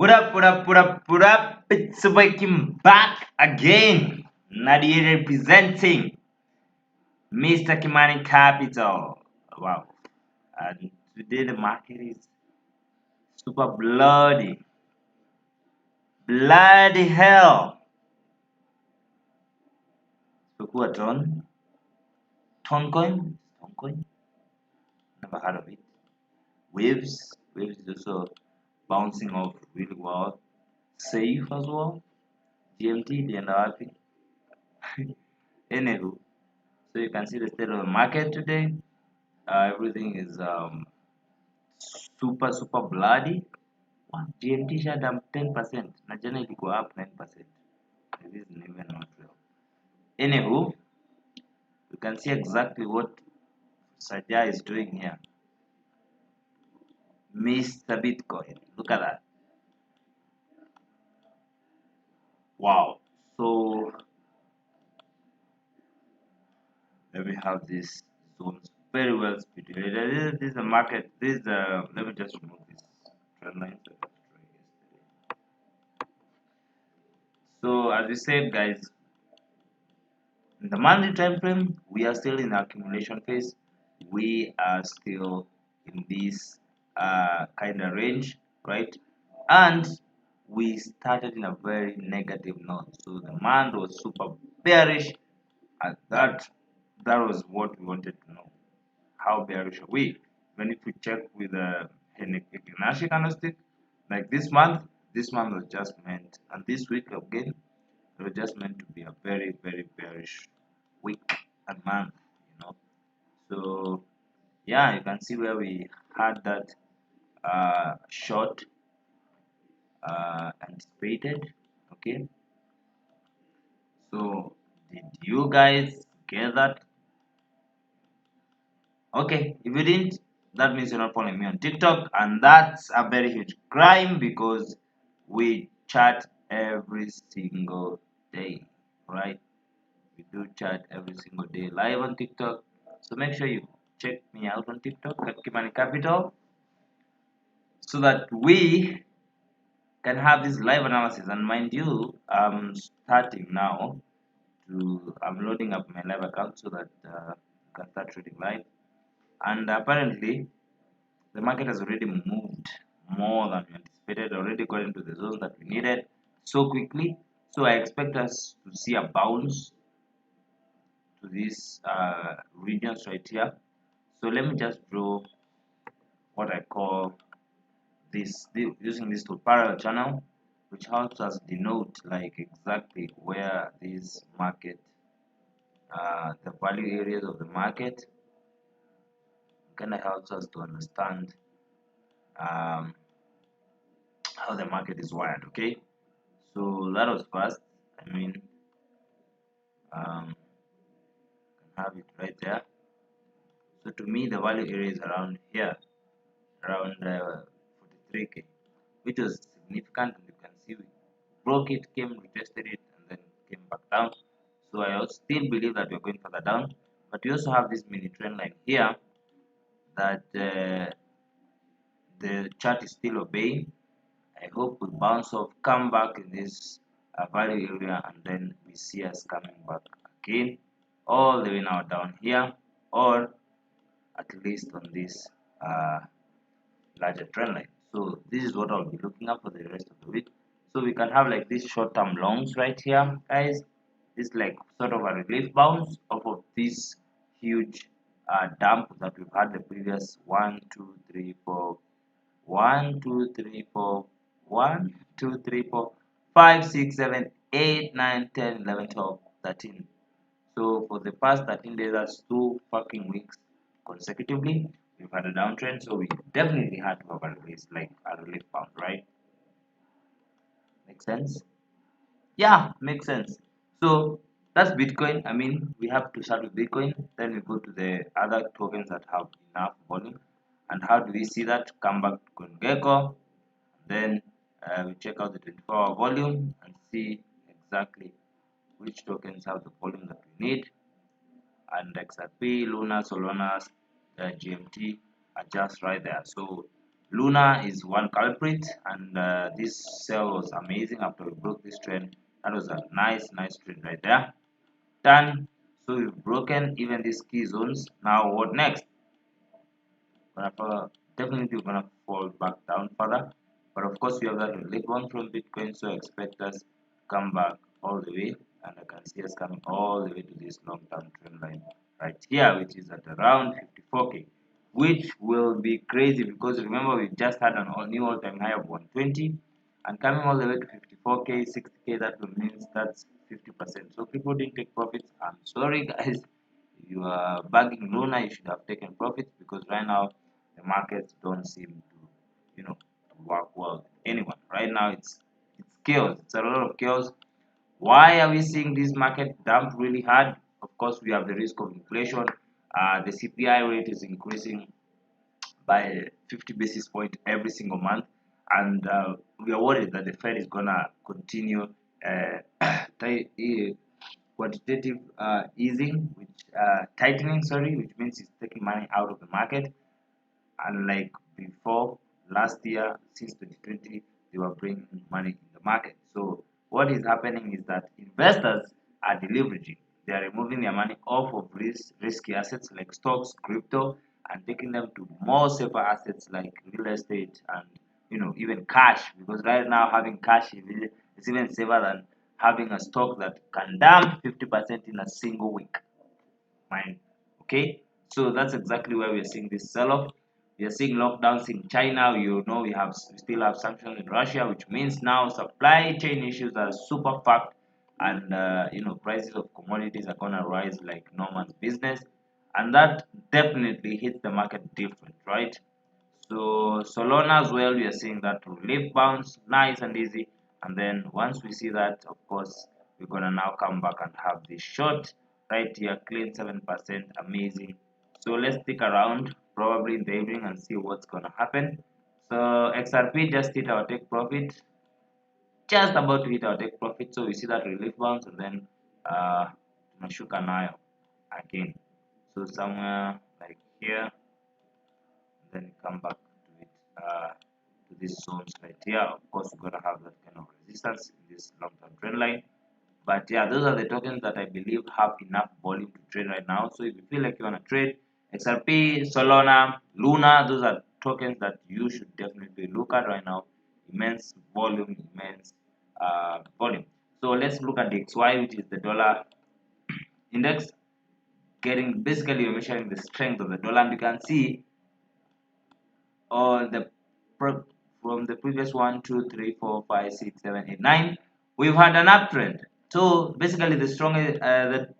What up? It's Waking back again. Nadia representing Mr. Kimani Capital. Wow. And today the market is super bloody. Bloody hell. So who are Ton? Toncoin? Toncoin? Never heard of it. Waves. Waves is also bouncing off really well. Safe as well. GMT, the end. Anywho, so you can see the state of the market today. Everything is super bloody. Wow, GMT shut down 10%. Na jana ilikuwa up 9%. This is even not real. Anywho, you can see exactly what Sajja is doing here. Mr. Bitcoin. Look at that. Wow. So let me have this zones very well speculated. This is the market. This is the let me just remove this trend line. So as we said, guys, in the monthly time frame, we are still in the accumulation phase. We are still in this kind of range, right? And we started in a very negative note. So the month was super bearish, and that was what we wanted to know. How bearish are we? When if we check with the Fibonacci candlestick, like this month was just meant, and this week again, it was just meant to be a very bearish week and month, you know. So yeah, you can see where we had that short anticipated. Okay, so did you guys get that? Okay, if you didn't, that means you're not following me on TikTok, and that's a very huge crime because we chat every single day, right? We do chat every single day live on TikTok. So make sure you check me out on TikTok at Kimani Capital so that we can have this live analysis. And mind you, I'm starting now I'm loading up my live account so that I can start trading live. And apparently, the market has already moved more than we anticipated, already got into the zones that we needed so quickly. So I expect us to see a bounce to these regions right here. So let me just draw what I call using this to parallel channel, which helps us denote like exactly where this market, the value areas of the market, kind of helps us to understand um, how the market is wired. Okay, so that was fast. I mean, can have it right there. So to me, the value area is around here, around 43k, which was significant. And you can see we broke it, came, retested it, and then came back down. So I also still believe that we're going further down. But we also have this mini trend line here that the chart is still obeying. I hope we bounce off, come back in this value area, and then we see us coming back again, all the way now down here, or at least on this larger trend line. So this is what I'll be looking at for the rest of the week. So we can have like these short-term longs right here, guys. This like sort of a relief bounce off of this huge dump that we've had the previous 1, 2, 3, 4, 1, 2, 3, 4, 1, 2, 3, 4, 5, 6, 7, 8, 9, 10, 11, 12, 13. So for the past 13 days, that's 2 fucking weeks consecutively. We've had a downtrend, so we definitely had to have a release, like a relief bounce, right? Makes sense? Yeah, makes sense. So that's Bitcoin. I mean, we have to start with Bitcoin, then we go to the other tokens that have enough volume. And how do we see that? Come back to CoinGecko, then we check out the 24-hour volume and see exactly which tokens have the volume that we need. And XRP, Luna, Solana, GMT are just right there. So Luna is one culprit, and this sell was amazing after we broke this trend. That was a nice trend right there. Done. So we've broken even these key zones. Now what next? Definitely we're gonna fall back down further. But of course we have that relief one from Bitcoin, so I expect us to come back all the way, and I can see us coming all the way to this long-term trend line right here, which is at around 54k, which will be crazy because remember we just had an new all-time high of 120, and coming all the way to 54k, 60k, that will mean that's 50%. So people didn't take profits. I'm sorry guys. If you are bagging Luna, you should have taken profits because right now the markets don't seem to, work well with anyone. Right now it's chaos. It's a lot of chaos. Why are we seeing this market dump really hard? Of course, we have the risk of inflation. The CPI rate is increasing by 50 basis point every single month, and we are worried that the Fed is gonna continue quantitative easing, which tightening, sorry, which means it's taking money out of the market. Unlike before, last year, since 2020, they were bringing money in the market. So what is happening is that investors are deleveraging. They are removing their money off of risky assets like stocks, crypto, and taking them to more safer assets like real estate and even cash. Because right now having cash is even safer than having a stock that can dump 50% in a single week. Mind. Okay, so that's exactly where we are seeing this sell-off. We are seeing lockdowns in China. We still have sanctions in Russia, which means now supply chain issues are super fucked, and prices of commodities are gonna rise like no man's business, and that definitely hits the market different, right? So Solana as well, we are seeing that relief bounce, nice and easy. And then once we see that, of course, we're gonna now come back and have this short right here, clean 7%, amazing. So let's stick around probably in the evening and see what's gonna happen. So XRP just hit our take profit, just about to hit our take profit. So we see that relief bounce and then tunashuka nayo again. So somewhere like here, then come back to it to these zones right here. Of course, we're gonna have that kind of resistance in this long-term trend line. But yeah, those are the tokens that I believe have enough volume to trade right now. So if you feel like you wanna trade XRP, Solana, Luna, those are tokens that you should definitely look at right now. Immense volume, immense volume. So let's look at the XY, which is the dollar index. Getting basically you're measuring the strength of the dollar, and you can see or from the previous 1, 2, 3, 4, 5, 6, 7, 8, 9, we've had an uptrend. So basically the stronger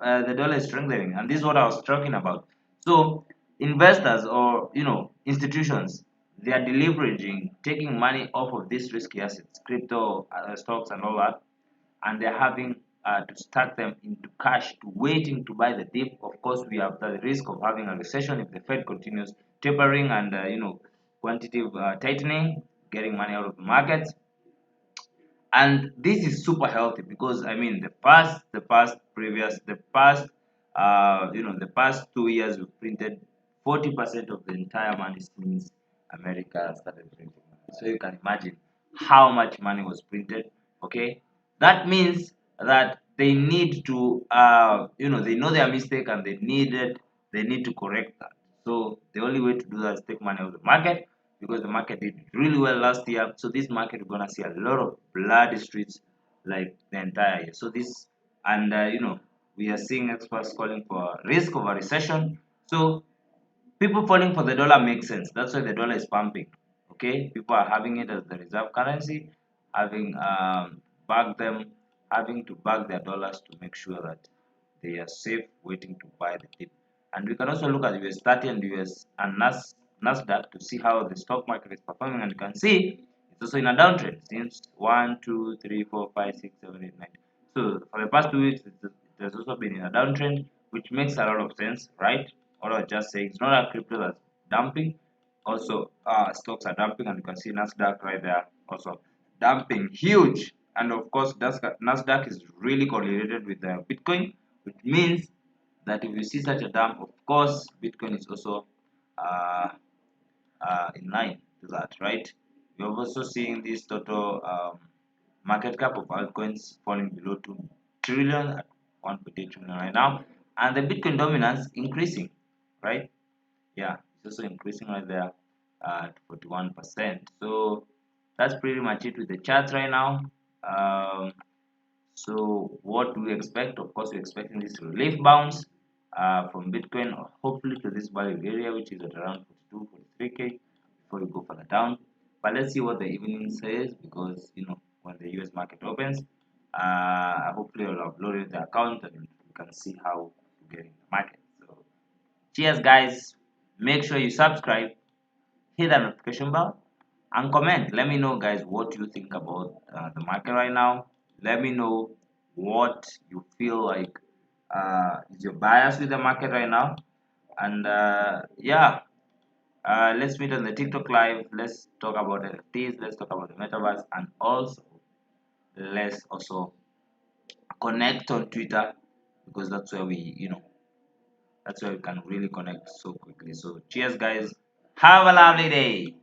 the dollar is strengthening, and this is what I was talking about. So investors or institutions, they are deleveraging, taking money off of these risky assets, crypto, stocks and all that, and they're having to stack them into cash to waiting to buy the dip. Of course, we have the risk of having a recession if the Fed continues tapering and quantitative tightening, getting money out of the markets. And this is super healthy because I mean the past 2 years we've printed 40% of the entire money since America started printing money. So you can imagine how much money was printed. Okay, that means that they need to they know their mistake and they need to correct that. So the only way to do that is take money out of the market because the market did really well last year. So this market we're gonna see a lot of bloody streets like the entire year. So this and we are seeing experts calling for risk of a recession. So people falling for the dollar makes sense. That's why the dollar is pumping. Okay, people are having it as the reserve currency, having back them, having to back their dollars to make sure that they are safe, waiting to buy the dip. And we can also look at US 30 and US and Nasdaq to see how the stock market is performing. And you can see it's also in a downtrend since 1, 2, 3, 4, 5, 6, 7, 8, 9. So for the past 2 weeks, it has also been in a downtrend, which makes a lot of sense, right? What I was just saying, it's not a crypto that's dumping. Also, stocks are dumping, and you can see Nasdaq right there also dumping huge. And of course, Nasdaq is really correlated with the Bitcoin, which means that if you see such a dump, of course, Bitcoin is also uh, in line. to that, right? We're also seeing this total market cap of altcoins falling below 2 trillion at 1.8 trillion right now, and the Bitcoin dominance increasing, right? Yeah, it's also increasing right there at 41%. So that's pretty much it with the charts right now. Um, so what do we expect? Of course, we're expecting this relief bounce from Bitcoin, hopefully to this value area, which is at around 42, 43K before we go further down. But let's see what the evening says, because when the US market opens, hopefully I'll upload the account and we can see how to get in the market. So cheers, guys. Make sure you subscribe, hit that notification bell, and comment. Let me know, guys, what you think about the market right now. Let me know what you feel like is your bias with the market right now. And yeah, let's meet on the TikTok live. Let's talk about NFTs. Let's talk about the metaverse, and also let's also connect on Twitter, because that's where that's where we can really connect so quickly. So cheers, guys. Have a lovely day.